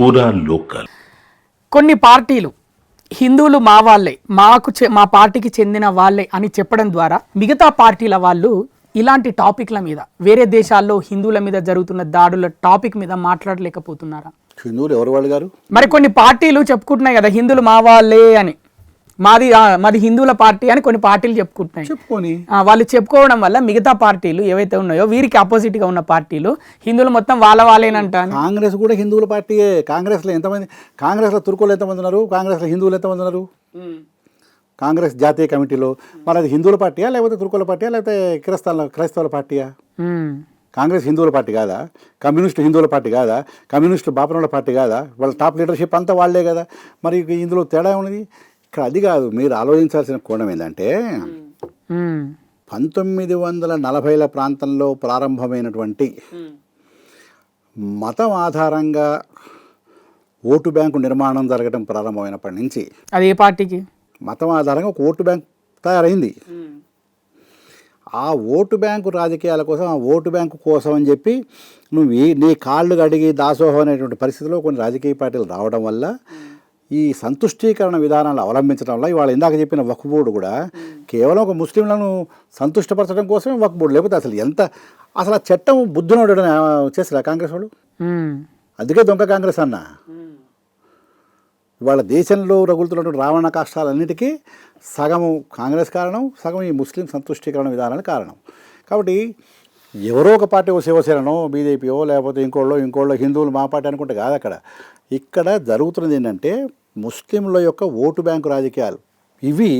పూరా లోకల్. కొన్ని పార్టీలు హిందువులు మా వాళ్ళే, మా పార్టీకి చెందిన వాళ్ళే అని చెప్పడం ద్వారా మిగతా పార్టీల వాళ్ళు ఇలాంటి టాపిక్ల మీద, వేరే దేశాల్లో హిందువుల మీద జరుగుతున్న దాడుల టాపిక్ మీద మాట్లాడలేకపోతున్నారా? హిందువులు ఎవరు వాళ్ళు గారు? మరి కొన్ని పార్టీలు చెప్పుకుంటున్నాయి కదా హిందువులు మా వాళ్ళే అని, మాది హిందువుల పార్టీ అని కొన్ని పార్టీలు చెప్పుకుంటున్నాయి. చెప్పుకొని వాళ్ళు చెప్పుకోవడం వల్ల మిగతా పార్టీలు ఏవైతే ఉన్నాయో వీరికి అపోజిట్ గా ఉన్న పార్టీలు హిందువులు మొత్తం వాళ్ళేనంట. కాంగ్రెస్ కూడా హిందువుల పార్టీయే. కాంగ్రెస్లో ఎంతమంది, కాంగ్రెస్లో తుర్కోలు ఎంతమంది ఉన్నారు, కాంగ్రెస్లో హిందువులు ఎంతమంది ఉన్నారు? కాంగ్రెస్ జాతీయ కమిటీలో మరి అది హిందువుల పార్టీయా లేకపోతే తుర్కోల పార్టీయా లేకపోతే క్రైస్తవుల పార్టీయా? కాంగ్రెస్ హిందువుల పార్టీ కాదా? కమ్యూనిస్టు హిందువుల పార్టీ కాదా? కమ్యూనిస్టు బాపనోళ్ళ పార్టీ కాదా? వాళ్ళ టాప్ లీడర్షిప్ అంతా వాళ్లే కదా. మరి ఇందులో తేడా ఉన్నది ఇక్కడ అది కాదు. మీరు ఆలోచించాల్సిన కోణం ఏంటంటే 1940ల ప్రాంతంలో ప్రారంభమైనటువంటి మతం ఆధారంగా ఓటు బ్యాంకు నిర్మాణం జరగడం ప్రారంభమైనప్పటి నుంచి, అది ఏ పార్టీకి మతం ఆధారంగా ఒక ఓటు బ్యాంక్ తయారైంది. ఆ ఓటు బ్యాంకు రాజకీయాల కోసం, ఆ ఓటు బ్యాంకు కోసం అని చెప్పి నీ కాళ్ళు కడిగి దాసోహం అనేటువంటి పరిస్థితిలో కొన్ని రాజకీయ పార్టీలు రావడం వల్ల, ఈ సంతుష్టీకరణ విధానాలు అవలంబించడం వల్ల ఇవాళ ఇందాక చెప్పిన వక్ఫ్ బోర్డు కూడా కేవలం ఒక ముస్లింలను సంతుష్టపరచడం కోసమే వక్ఫ్ బోర్డు. లేకపోతే అసలు ఆ చట్టం బుద్ధునోడు చేస్తారా కాంగ్రెస్ వాళ్ళు? అందుకే దొంగ కాంగ్రెస్ అన్న. ఇవాళ దేశంలో రగులుతున్నటువంటి రావణ కష్టాలన్నిటికీ సగము కాంగ్రెస్ కారణం, సగం ఈ ముస్లిం సంతుష్టీకరణ విధానాలు కారణం. కాబట్టి ఎవరో ఒక పార్టీ, శివసేనో బీజేపీయో లేకపోతే ఇంకోళ్ళో హిందువులు మా పార్టీ అనుకుంటే కాదు. ఇక్కడ జరుగుతున్నది ఏంటంటే ముస్లింల యొక్క ఓటు బ్యాంకు రాజకీయాలు. ఇవి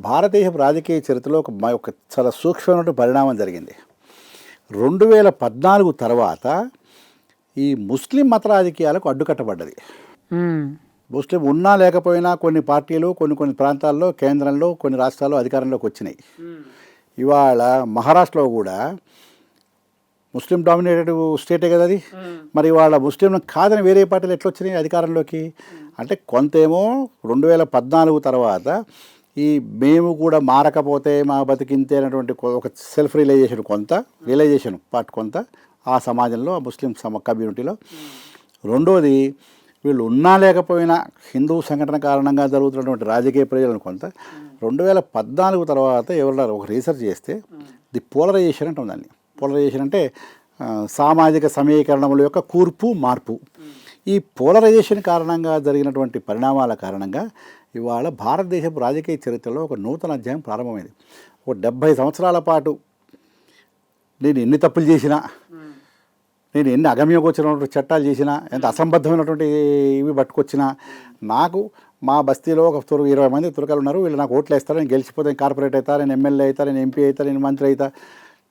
భారతదేశ రాజకీయ చరిత్రలో ఒక చాలా సూక్ష్మమైన పరిణామం జరిగింది. 2014 తర్వాత ఈ ముస్లిం మత రాజకీయాలకు అడ్డుకట్టబడ్డది. ముస్లిం ఉన్నా లేకపోయినా కొన్ని పార్టీలు కొన్ని ప్రాంతాల్లో, కేంద్రంలో, కొన్ని రాష్ట్రాల్లో అధికారంలోకి వచ్చినాయి. ఇవాళ మహారాష్ట్రలో కూడా ముస్లిం డామినేటెడ్ స్టేటే కదా అది. మరి ఇవాళ ముస్లింలు కాదని వేరే పార్టీలు ఎట్లా వచ్చినాయి అధికారంలోకి? అంటే కొంతేమో 2014 తర్వాత ఈ మేము కూడా మారకపోతే మా బతికింతే అనేటువంటి ఒక సెల్ఫ్ రియలైజేషన్ పార్ట్ కొంత ఆ సమాజంలో, ఆ ముస్లిం కమ్యూనిటీలో. రెండోది వీళ్ళు ఉన్నా లేకపోయినా హిందూ సంఘటన కారణంగా జరుగుతున్నటువంటి రాజకీయ ప్రయోజనం కొంత. 2014 తర్వాత ఎవరు ఒక రీసెర్చ్ చేస్తే ది పోలరైజేషన్ అంటాం దాన్ని. పోలరైజేషన్ అంటే సామాజిక సమీకరణముల యొక్క కూర్పు మార్పు. ఈ పోలరైజేషన్ కారణంగా జరిగినటువంటి పరిణామాల కారణంగా ఇవాళ భారతదేశపు రాజకీయ చరిత్రలో ఒక నూతన అధ్యాయం ప్రారంభమైంది. ఒక 70 సంవత్సరాల పాటు నేను ఎన్ని తప్పులు చేసినా, నేను ఎన్ని అగమ్యగోచరమైనటువంటి చట్టాలు చేసినా, ఎంత అసంబద్ధమైనటువంటి ఇవి పట్టుకొచ్చినా, నాకు మా బస్తీలో ఒక 20 మంది తురకలు ఉన్నారు, వీళ్ళు నాకు ఓట్లు వేస్తారు, నేను గెలిచిపోతే నేను కార్పొరేట్ అవుతా, నేను ఎమ్మెల్యే అవుతా, నేను ఎంపీ అవుతా, నేను మంత్రి అవుతా.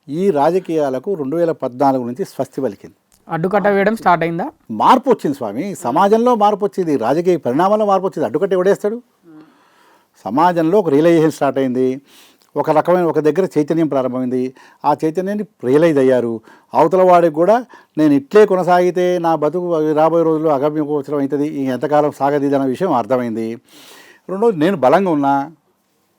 ఈ రాజకీయాలకు 2014 నుంచి స్వస్తి పలికింది. అడ్డుకట్ట వేయడం స్టార్ట్ అయిందా? మార్పు వచ్చింది స్వామి. సమాజంలో మార్పు వచ్చింది, రాజకీయ పరిణామంలో మార్పు వచ్చింది. అడ్డుకట్ట ఎవడేస్తాడు? సమాజంలో ఒక రియలైజేషన్ స్టార్ట్ అయింది. ఒక దగ్గర చైతన్యం ప్రారంభమైంది. ఆ చైతన్యాన్ని రియలైజ్ అయ్యారు. అవతల వాడికి కూడా నేను ఇట్లే కొనసాగితే నా బతుకు రాబోయే రోజుల్లో అగమ్యగోచరం అవుతుంది, ఎంతకాలం సాగదీదన్న విషయం అర్థమైంది. రెండోది, నేను బలంగా ఉన్నా,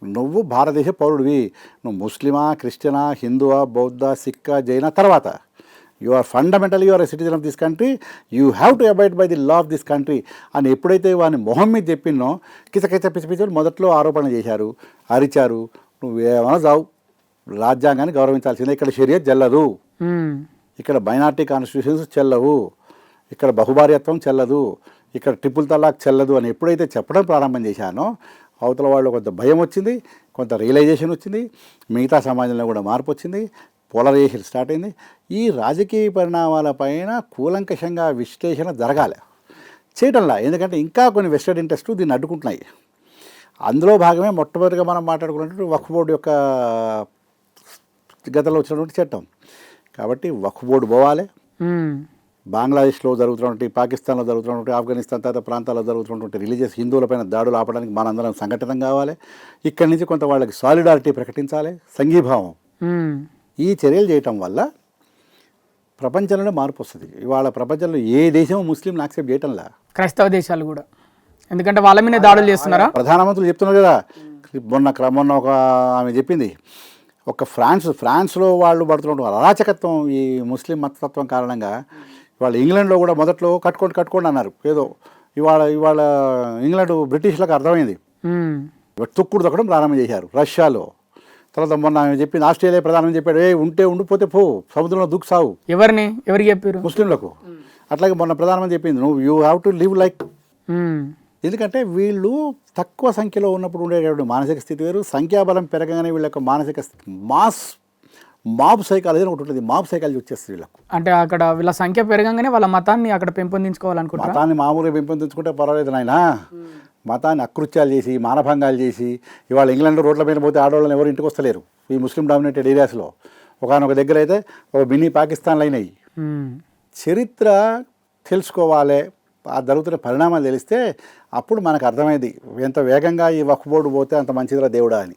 నువ్వు భారతదేశ పౌరుడివి, నువ్వు ముస్లిమా, క్రిస్టియనా, హిందువా, బౌద్ధ, సిక్క, జైన, తర్వాత you are fundamentally you are a citizen of this country, you have to abide by the law of this country అని ఎప్పుడైతే వాడిని మొహం మీద చెప్పినో పిచ్చి మొదట్లో ఆరోపణ చేశారు, అరిచారు. నువ్వేమైనా చావు, రాజ్యాంగాన్ని గౌరవించాల్సిందే, ఇక్కడ షరియత్ చెల్లదు, ఇక్కడ మైనార్టీ కాన్స్టిట్యూషన్స్ చెల్లవు, ఇక్కడ బహుభార్యత్వం చెల్లదు, ఇక్కడ ట్రిపుల్ తలాక్ చెల్లదు అని ఎప్పుడైతే చెప్పడం ప్రారంభం చేశానో అవతల వాళ్ళు కొంత భయం వచ్చింది, కొంత రియలైజేషన్ వచ్చింది, మిగతా సమాజంలో కూడా మార్పు వచ్చింది, పోలరైజేషన్ స్టార్ట్ అయింది. ఈ రాజకీయ పరిణామాలపైన కూలంకషంగా విశ్లేషణ జరగాలి, చేయటంలా. ఎందుకంటే ఇంకా కొన్ని వెస్టెడ్ ఇంట్రెస్ట్ దీన్ని అడ్డుకుంటున్నాయి. అందులో భాగమే మొట్టమొదటిగా మనం మాట్లాడుకున్నటువంటి వక్ఫ్ బోర్డు యొక్క గతంలో వచ్చినటువంటి చట్టం. కాబట్టి వక్ఫ్ బోర్డు పోవాలి. బంగ్లాదేశ్లో జరుగుతున్నటువంటి, పాకిస్తాన్లో జరుగుతున్నటువంటి, ఆఫ్ఘనిస్తాన్ తదితర ప్రాంతాల్లో జరుగుతున్నటువంటి రిలీజియస్ హిందువులపైన దాడులు ఆపడానికి మనందరం సంఘటితం కావాలి. ఇక్కడి నుంచి కొంత వాళ్ళకి సాలిడారిటీ ప్రకటించాలి, సంఘీభావం. ఈ చర్యలు చేయటం వల్ల ప్రపంచంలో మార్పు వస్తుంది. ఇవాళ ప్రపంచంలో ఏ దేశం ముస్లింలు యాక్సెప్ట్ చేయటంలా, క్రైస్తవ దేశాలు కూడా, ఎందుకంటే వాళ్ళ మీద దాడులు చేస్తున్నారా. ప్రధానమంత్రులు చెప్తున్నారు కదా, మొన్న ఒక ఆమె చెప్పింది, ఒక ఫ్రాన్స్లో వాళ్ళు పడుతున్న అరాచకత్వం, ఈ ముస్లిం మతతత్వం కారణంగా ఇవాళ ఇంగ్లాండ్లో కూడా మొదట్లో కట్టుకోండి అన్నారు. ఏదో ఇవాళ ఇంగ్లాండ్ బ్రిటిష్లకు అర్థమైంది, తుక్కుడు తొక్కడం ప్రారంభం చేశారు. రష్యాలో తర్వాత మొన్న ఆయన చెప్పింది, ఆస్ట్రేలియా ప్రధాని చెప్పాడు, ఉంటే ఉండిపోతే పో, సముద్రంలో దూకు సాగు. ఎవరికి చెప్పారు? ముస్లింలకు. అట్లాగే మొన్న ప్రధానమంత్రి చెప్పింది, నువ్వు you have to live like. ఎందుకంటే వీళ్ళు తక్కువ సంఖ్యలో ఉన్నప్పుడు ఉండేటువంటి మానసిక స్థితి వేరు, సంఖ్యాబలం పెరగగానే వీళ్ళ యొక్క మానసిక స్థితి మాబ్ సైకాలజీ అని ఒకటి ఉంటుంది. మాబ్ సైకాలజీ వచ్చేస్తుంది వీళ్ళకు. అంటే అక్కడ వీళ్ళ సంఖ్య పెరగంగానే వాళ్ళ మతాన్ని అక్కడ పెంపొందించుకోవాలనుకుంటారు. మతాన్ని మామూలుగా పెంపొందించుకుంటే పర్వాలేదు నాయన, మతాన్ని అకృత్యాలు చేసి మానభంగాలు చేసి ఇవాళ ఇంగ్లాండ్లో రోడ్ల మీద పోతే ఆడవాళ్ళని ఎవరు ఇంటికి వస్తలేరు ఈ ముస్లిం డామినేటెడ్ ఏరియాస్లో. ఒకనొక దగ్గర అయితే ఒక మినీ పాకిస్తాన్లు అయినాయి. చరిత్ర తెలుసుకోవాలి, ఆ జరుగుతున్న పరిణామాలు తెలిస్తే అప్పుడు మనకు అర్థమైంది ఎంత వేగంగా ఈ వక్ఫ్ బోర్డు పోతే అంత మంచిదిరా దేవుడా అని.